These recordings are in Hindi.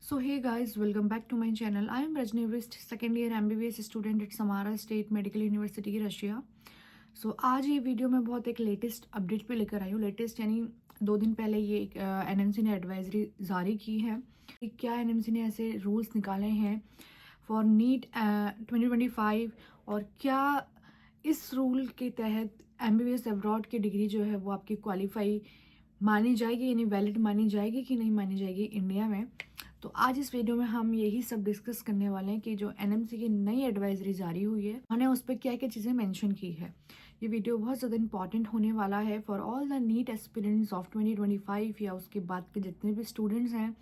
So hey guys, welcome back to my channel. I am Rajni Vrist, second year MBBS student at Samara State Medical University Russia. So आज ये वीडियो मैं बहुत एक लेटेस्ट अपडेट पे लेकर आई हूँ. लेटेस्ट यानी 2 दिन पहले ये एनएमसी ने एडवाइजरी जारी की है कि क्या एनएमसी ने ऐसे रूल्स निकाले हैं फॉर नीट 2025 और क्या इस रूल के तहत MBBS अब्रॉड की डिग्री जो है वो आपकी क्वालिफाई मानी जाएगी यानी वैलिड मानी जाएगी कि नहीं मानी जाएगी इंडिया में. तो आज इस वीडियो में हम यही सब डिस्कस करने वाले हैं कि जो एनएमसी की नई एडवाइजरी जारी हुई है उन्होंने उस पर क्या क्या चीज़ें मेंशन की है. ये वीडियो बहुत ज़्यादा इंपॉर्टेंट होने वाला है for all the NEET aspirants of 2025 या उसके बाद के जितने भी स्टूडेंट्स हैं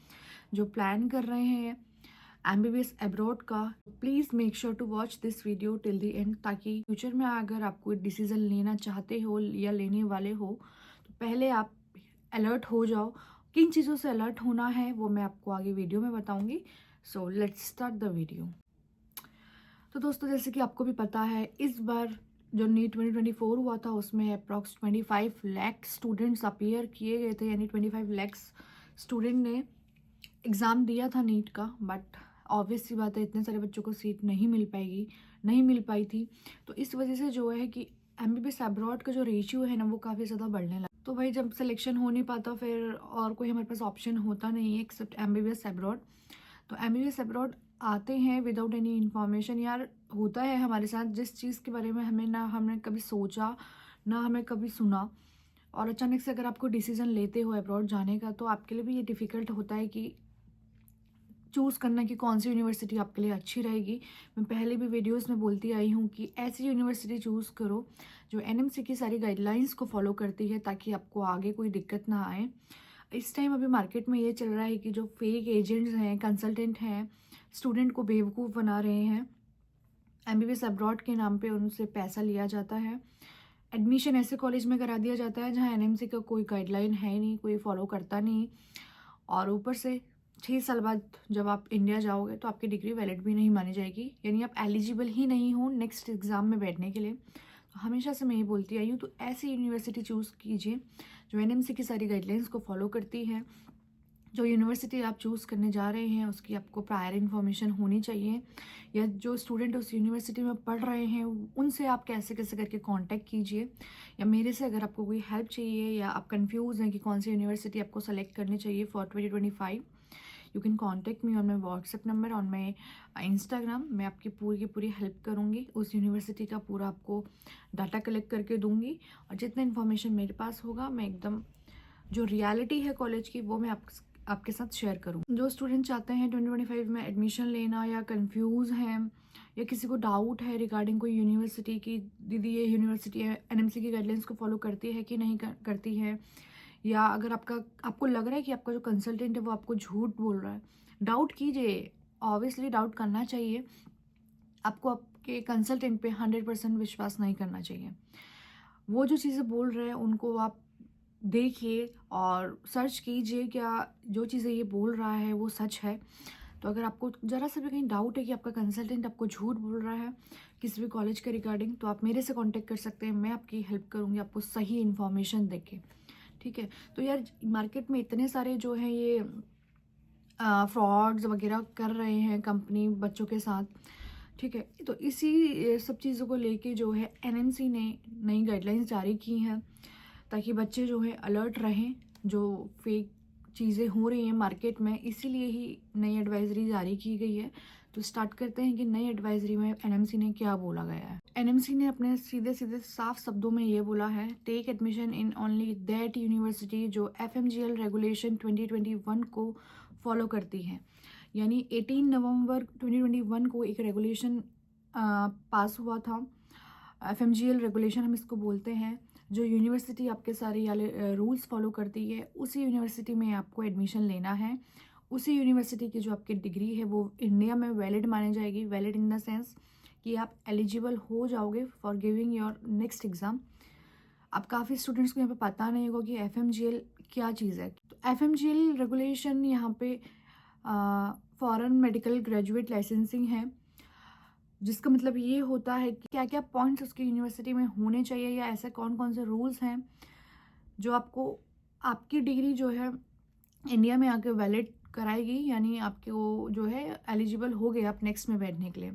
जो प्लान कर रहे हैं MBBS अब्रॉड का. Please make sure to watch this video till the end ताकि फ्यूचर में अगर आप कोई डिसीज़न लेना चाहते हो या लेने वाले हो तो पहले आप अलर्ट हो जाओ. किन चीज़ों से अलर्ट होना है वो मैं आपको आगे वीडियो में बताऊंगी. So let's start the video. तो दोस्तों जैसे कि आपको भी पता है इस बार जो नीट 2024 हुआ था उसमें अप्रॉक्स 25 लाख स्टूडेंट्स अपीयर किए गए थे यानी 25 लाख स्टूडेंट ने एग्ज़ाम दिया था नीट का. बट ऑब्वियस सी बात है इतने सारे बच्चों को सीट नहीं मिल पाई थी. तो इस वजह से जो है कि MBBS अब्रॉड का जो रेशियो है ना वो काफ़ी ज़्यादा बढ़ने लगा. तो भाई जब सिलेक्शन हो नहीं पाता फिर और कोई हमारे पास ऑप्शन होता नहीं है एक्सेप्ट MBBS अब्रॉड. तो MBBS अब्रॉड आते हैं विदाउट एनी इन्फॉर्मेशन. यार होता है हमारे साथ जिस चीज़ के बारे में हमने कभी सोचा ना हमें कभी सुना और अचानक से अगर आपको डिसीज़न लेते हो अब्रॉड जाने का तो आपके लिए भी ये डिफ़िकल्ट होता है कि चूज़ करना कि कौन सी यूनिवर्सिटी आपके लिए अच्छी रहेगी. मैं पहले भी वीडियोस में बोलती आई हूँ कि ऐसी यूनिवर्सिटी चूज़ करो जो एनएमसी की सारी गाइडलाइंस को फॉलो करती है ताकि आपको आगे कोई दिक्कत ना आए. इस टाइम अभी मार्केट में ये चल रहा है कि जो फेक एजेंट्स हैं कंसल्टेंट हैं स्टूडेंट को बेवकूफ़ बना रहे हैं. MBBS अब्रॉड के नाम पे उनसे पैसा लिया जाता है. एडमिशन ऐसे कॉलेज में करा दिया जाता है जहाँ एनएमसी का कोई गाइडलाइन है नहीं, कोई फॉलो करता नहीं. और ऊपर से 6 साल बाद जब आप इंडिया जाओगे तो आपकी डिग्री वैलिड भी नहीं मानी जाएगी यानी आप एलिजिबल ही नहीं हो नेक्स्ट एग्ज़ाम में बैठने के लिए. तो हमेशा से मैं ये बोलती आई हूँ तो ऐसी यूनिवर्सिटी चूज़ कीजिए जो एनएमसी की सारी गाइडलाइंस को फॉलो करती है. जो यूनिवर्सिटी आप चूज़ करने जा रहे हैं उसकी आपको प्रायर इन्फॉर्मेशन होनी चाहिए या जो स्टूडेंट उस यूनिवर्सिटी में पढ़ रहे हैं उनसे आप कैसे कैसे करके कांटेक्ट कीजिए. या मेरे से अगर आपको कोई हेल्प चाहिए या आप कंफ्यूज हैं कि कौन सी यूनिवर्सिटी आपको सेलेक्ट करनी चाहिए for 2025 you can contact me on my WhatsApp number on my Instagram. मैं आपकी पूरी की पूरी हेल्प करूँगी. उस यूनिवर्सिटी का पूरा आपको डाटा कलेक्ट करके दूँगी और जितना इन्फॉर्मेशन मेरे पास होगा मैं एकदम जो रियलिटी है कॉलेज की वो मैं आपके साथ शेयर करूँ. जो स्टूडेंट चाहते हैं 2025 में एडमिशन लेना या कंफ्यूज हैं या किसी को डाउट है रिगार्डिंग कोई यूनिवर्सिटी की दीदी ये यूनिवर्सिटी है एनएमसी की गाइडलाइंस को फॉलो करती है कि नहीं करती है या अगर आपको लग रहा है कि आपका जो कंसल्टेंट है वो आपको झूठ बोल रहा है डाउट कीजिए. ऑब्वियसली डाउट करना चाहिए. आपको आपके कंसल्टेंट पे 100% विश्वास नहीं करना चाहिए. वो जो चीज़ें बोल रहे हैं उनको आप देखिए और सर्च कीजिए क्या जो चीज़ें ये बोल रहा है वो सच है. तो अगर आपको ज़रा सा भी कहीं डाउट है कि आपका कंसल्टेंट आपको झूठ बोल रहा है किसी भी कॉलेज के रिगार्डिंग तो आप मेरे से कांटेक्ट कर सकते हैं. मैं आपकी हेल्प करूँगी आपको सही इन्फॉर्मेशन देके. ठीक है. तो यार मार्केट में इतने सारे जो हैं ये फ्रॉड्स वगैरह कर रहे हैं कंपनी बच्चों के साथ. ठीक है. तो इसी सब चीज़ों को लेके जो है एनएमसी ने नई गाइडलाइंस जारी की हैं ताकि बच्चे जो है अलर्ट रहें. जो फेक चीज़ें हो रही हैं मार्केट में इसीलिए ही नई एडवाइजरी जारी की गई है. तो स्टार्ट करते हैं कि नई एडवाइजरी में एनएमसी ने क्या बोला गया है. एनएमसी ने अपने सीधे सीधे साफ शब्दों में ये बोला है take admission in only that university जो FMGL रेगुलेशन 2021 को फॉलो करती है. यानी 18 नवंबर 2021 को एक रेगुलेशन पास हुआ था. FMGL रेगुलेशन हम इसको बोलते हैं. जो यूनिवर्सिटी आपके सारे रूल्स फॉलो करती है उसी यूनिवर्सिटी में आपको एडमिशन लेना है. उसी यूनिवर्सिटी की जो आपकी डिग्री है वो इंडिया में वैलिड मानी जाएगी. वैलिड इन द सेंस कि आप एलिजिबल हो जाओगे for giving your next exam. अब काफ़ी स्टूडेंट्स को यहाँ पे पता नहीं होगा कि FMGL क्या चीज़ है. तो FMGL रेगुलेशन यहाँ पे फॉरेन मेडिकल ग्रेजुएट लाइसेंसिंग है जिसका मतलब ये होता है कि क्या क्या पॉइंट्स उसकी यूनिवर्सिटी में होने चाहिए या ऐसे कौन कौन से रूल्स हैं जो आपको आपकी डिग्री जो है इंडिया में आके वैलिड कराएगी, यानी आपके वो जो है एलिजिबल हो गए आप नेक्स्ट में बैठने के लिए।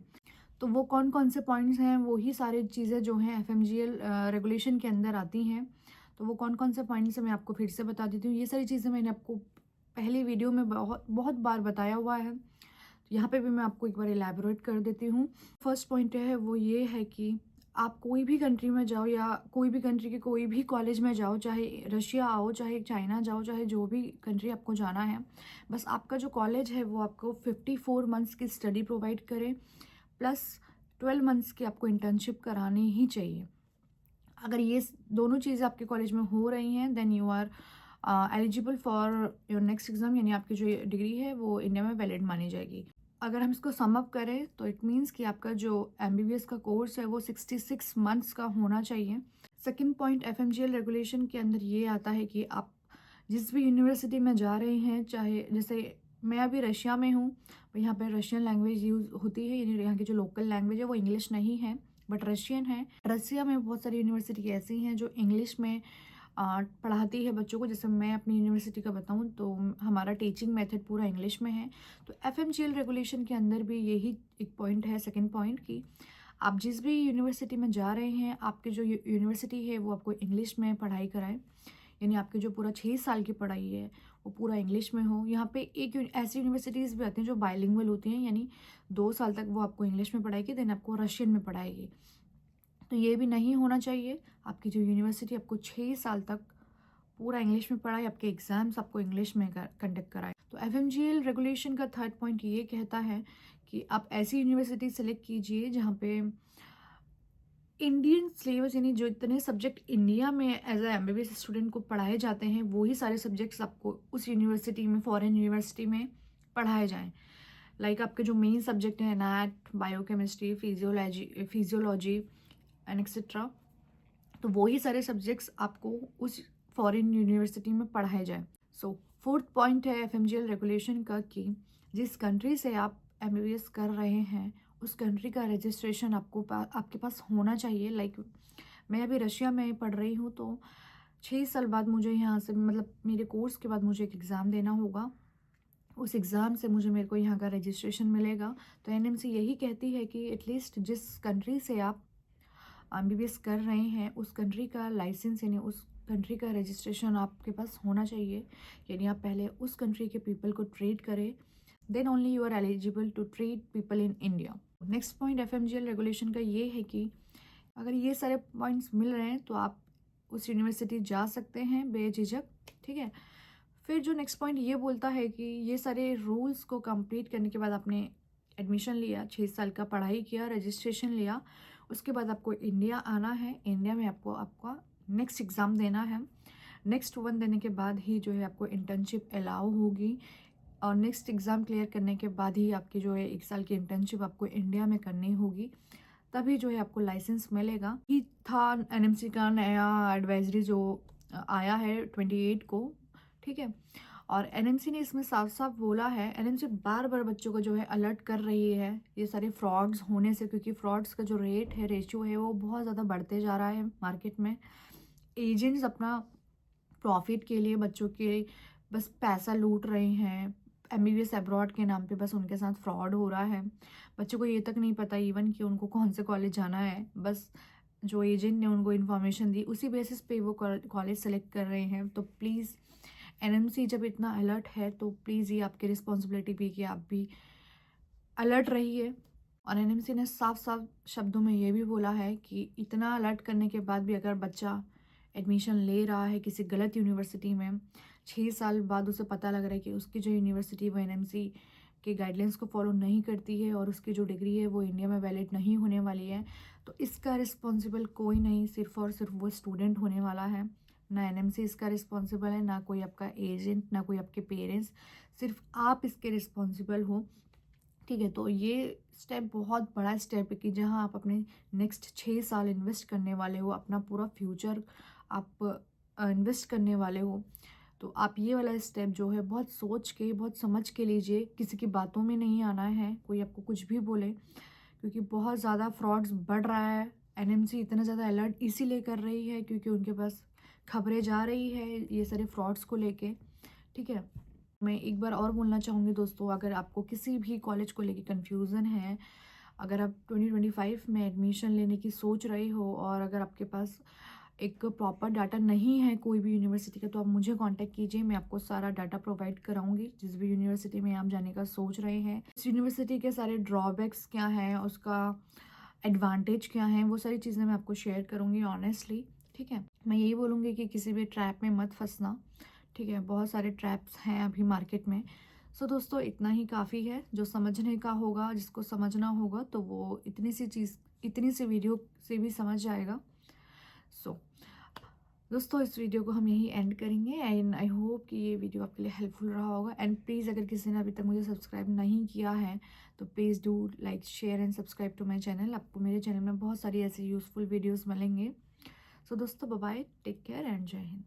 तो वो कौन कौन से पॉइंट्स हैं, वही सारी चीज़ें जो हैं एफएमजीएल रेगुलेशन के अंदर आती हैं। तो वो कौन कौन से पॉइंट्स हैं मैं आपको फिर से बता देती हूँ। ये सारी चीज़ें मैंने आपको पहली वीडियो में बहुत बहुत बार बताया हुआ है, यहाँ पे भी मैं आपको एक बार इलैबोरेट कर देती हूँ। फर्स्ट पॉइंट है वो ये है कि आप कोई भी कंट्री में जाओ या कोई भी कंट्री के कोई भी कॉलेज में जाओ, चाहे रशिया आओ, चाहे चाइना जाओ, चाहे जो भी कंट्री आपको जाना है, बस आपका जो कॉलेज है वो आपको 54 मंथ्स की स्टडी प्रोवाइड करे, प्लस 12 मंथ्स की आपको इंटर्नशिप करानी ही चाहिए। अगर ये दोनों चीज़ें आपके कॉलेज में हो रही हैं, then you are eligible for your next exam, यानी आपकी जो डिग्री है वो इंडिया में वैलिड मानी जाएगी। अगर हम इसको सम अप करें तो इट मीन्स कि आपका जो एमबीबीएस का कोर्स है वो 66 मंथ्स का होना चाहिए। सेकंड पॉइंट एफएमजीएल रेगुलेशन के अंदर ये आता है कि आप जिस भी यूनिवर्सिटी में जा रहे हैं, चाहे जैसे मैं अभी रशिया में हूँ, यहाँ पे रशियन लैंग्वेज यूज़ होती है, यानी यहाँ की जो लोकल लैंग्वेज है वो इंग्लिश नहीं है बट रशियन है। रसिया में बहुत सारी यूनिवर्सिटी ऐसी हैं जो इंग्लिश में पढ़ाती है बच्चों को। जैसे मैं अपनी यूनिवर्सिटी का बताऊं तो हमारा टीचिंग मेथड पूरा इंग्लिश में है। तो एफएमजीएल रेगुलेशन के अंदर भी यही एक पॉइंट है, सेकंड पॉइंट, कि आप जिस भी यूनिवर्सिटी में जा रहे हैं, आपकी जो यूनिवर्सिटी है वो आपको इंग्लिश में पढ़ाई कराए, यानी आपकी जो पूरा 6 साल की पढ़ाई है वो पूरा इंग्लिश में हो। यहाँ पे एक ऐसी यूनिवर्सिटीज़ भी आती हैं जो बाइलिंगुअल होती हैं, यानी 2 साल तक वो आपको इंग्लिश में पढ़ाएगी, देन आपको रशियन में पढ़ाएगी। तो ये भी नहीं होना चाहिए। आपकी जो यूनिवर्सिटी आपको 6 साल तक पूरा इंग्लिश में पढ़ाए, आपके एग्ज़ाम्स आपको इंग्लिश में कंडक्ट कराए। तो एफएमजीएल रेगुलेशन का थर्ड पॉइंट ये कहता है कि आप ऐसी यूनिवर्सिटी सेलेक्ट कीजिए जहाँ पे इंडियन सिलेबस, यानी जो इतने सब्जेक्ट इंडिया में एज ए एमबीबीएस स्टूडेंट को पढ़ाए जाते हैं वही सारे सब्जेक्ट्स आपको उस यूनिवर्सिटी में, फॉरेन यूनिवर्सिटी में पढ़ाए जाएँ। लाइक आपके जो मेन सब्जेक्ट हैं एनएट, बायोकेमिस्ट्री, फिजियोलॉजी एंड एक्सेट्रा, तो वही सारे सब्जेक्ट्स आपको उस फॉरेन यूनिवर्सिटी में पढ़ाए जाए। सो फोर्थ पॉइंट है एफएमजीएल रेगुलेशन का कि जिस कंट्री से आप एमबीबीएस कर रहे हैं उस कंट्री का रजिस्ट्रेशन आपके पास होना चाहिए। लाइक मैं अभी रशिया में पढ़ रही हूँ, तो 6 साल बाद मुझे यहाँ से, मतलब मेरे कोर्स के बाद मुझे एक एग्ज़ाम देना होगा। उस एग्ज़ाम से मेरे को यहाँ का रजिस्ट्रेशन मिलेगा। तो एनएमसी यही कहती है कि एटलीस्ट जिस कंट्री से आप एमबीबीएस कर रहे हैं उस कंट्री का लाइसेंस, यानी उस कंट्री का रजिस्ट्रेशन आपके पास होना चाहिए, यानी आप पहले उस कंट्री के पीपल को ट्रीट करें, then only you are eligible to treat people in India. Next point FMGL regulation का ये है कि अगर ये सारे पॉइंट्स मिल रहे हैं तो आप उस यूनिवर्सिटी जा सकते हैं बेझिझक, ठीक है। फिर जो नेक्स्ट पॉइंट ये बोलता है कि ये सारे रूल्स को कंप्लीट करने के बाद आपने एडमिशन लिया, 6 साल का पढ़ाई किया, रजिस्ट्रेशन लिया, उसके बाद आपको इंडिया आना है। इंडिया में आपको आपका नेक्स्ट एग्ज़ाम देना है। नेक्स्ट वन देने के बाद ही जो है आपको इंटर्नशिप अलाउ होगी, और नेक्स्ट एग्ज़ाम क्लियर करने के बाद ही आपकी जो है 1 साल की इंटर्नशिप आपको इंडिया में करनी होगी, तभी जो है आपको लाइसेंस मिलेगा। ही था एनएमसी का नया एडवाइजरी जो आया है 28 को, ठीक है। और एनएमसी ने इसमें साफ साफ बोला है, एनएमसी बार बार बच्चों को जो है अलर्ट कर रही है ये सारे फ्रॉड्स होने से, क्योंकि फ्रॉड्स का जो रेट है, रेशियो है, वो बहुत ज़्यादा बढ़ते जा रहा है मार्केट में। एजेंट्स अपना प्रॉफिट के लिए बच्चों के बस पैसा लूट रहे हैं, एमबीबीएस अब्रॉड के नाम पे बस उनके साथ फ्रॉड हो रहा है। बच्चों को ये तक नहीं पता इवन कि उनको कौन से कॉलेज जाना है, बस जो एजेंट ने उनको इन्फॉर्मेशन दी उसी बेसिस पे वो कॉलेज सेलेक्ट कर रहे हैं। तो प्लीज़ एनएमसी जब इतना अलर्ट है तो प्लीज़ ये आपकी रिस्पॉन्सिबिलिटी भी कि आप भी अलर्ट रहिए। और एनएमसी ने साफ साफ शब्दों में ये भी बोला है कि इतना अलर्ट करने के बाद भी अगर बच्चा एडमिशन ले रहा है किसी गलत यूनिवर्सिटी में, 6 साल बाद उसे पता लग रहा है कि उसकी जो यूनिवर्सिटी वो एनएमसी के गाइडलाइंस को फॉलो नहीं करती है और उसकी जो डिग्री है वो इंडिया में वैलिड नहीं होने वाली है, तो इसका रिस्पॉन्सिबल कोई नहीं, सिर्फ और सिर्फ वो स्टूडेंट होने वाला है। ना एनएमसी इसका रिस्पॉन्सिबल है, ना कोई आपका एजेंट, ना कोई आपके पेरेंट्स, सिर्फ आप इसके रिस्पॉन्सिबल हो, ठीक है। तो ये स्टेप बहुत बड़ा स्टेप है कि जहाँ आप अपने नेक्स्ट 6 साल इन्वेस्ट करने वाले हो, अपना पूरा फ्यूचर आप इन्वेस्ट करने वाले हो। तो आप ये वाला स्टेप जो है बहुत सोच के, बहुत समझ के लीजिए, किसी की बातों में नहीं आना है, कोई आपको कुछ भी बोले, क्योंकि बहुत ज़्यादा फ्रॉड्स बढ़ रहा है। एनएमसी इतना ज़्यादा अलर्ट इसीलिए कर रही है क्योंकि उनके पास खबरें जा रही है ये सारे फ्रॉड्स को लेके, ठीक है। मैं एक बार और बोलना चाहूँगी दोस्तों, अगर आपको किसी भी कॉलेज को लेके कन्फ्यूज़न है, अगर आप 2025 में एडमिशन लेने की सोच रहे हो और अगर आपके पास एक प्रॉपर डाटा नहीं है कोई भी यूनिवर्सिटी का, तो आप मुझे कांटेक्ट कीजिए। मैं आपको सारा डाटा प्रोवाइड कराऊंगी जिस भी यूनिवर्सिटी में आप जाने का सोच रहे हैं। इस यूनिवर्सिटी के सारे ड्रॉबैक्स क्या हैं, उसका एडवांटेज क्या है, वो सारी चीज़ें मैं आपको शेयर करूँगी ऑनेस्टली। ठीक है, मैं यही बोलूँगी कि किसी भी ट्रैप में मत फंसना। ठीक है, बहुत सारे ट्रैप्स हैं अभी मार्केट में। सो दोस्तों, इतना ही काफ़ी है। जो समझने का होगा, जिसको समझना होगा, तो वो इतनी सी वीडियो से भी समझ जाएगा। सो दोस्तों, इस वीडियो को हम यहीं एंड करेंगे एंड आई होप कि ये वीडियो आपके लिए हेल्पफुल रहा होगा। एंड प्लीज़, अगर किसी ने अभी तक मुझे सब्सक्राइब नहीं किया है तो please do like, share and subscribe to my channel. आपको मेरे चैनल में बहुत सारी ऐसी यूज़फुल वीडियोस मिलेंगे। सो दोस्तों, bye bye, take care and जय हिंद।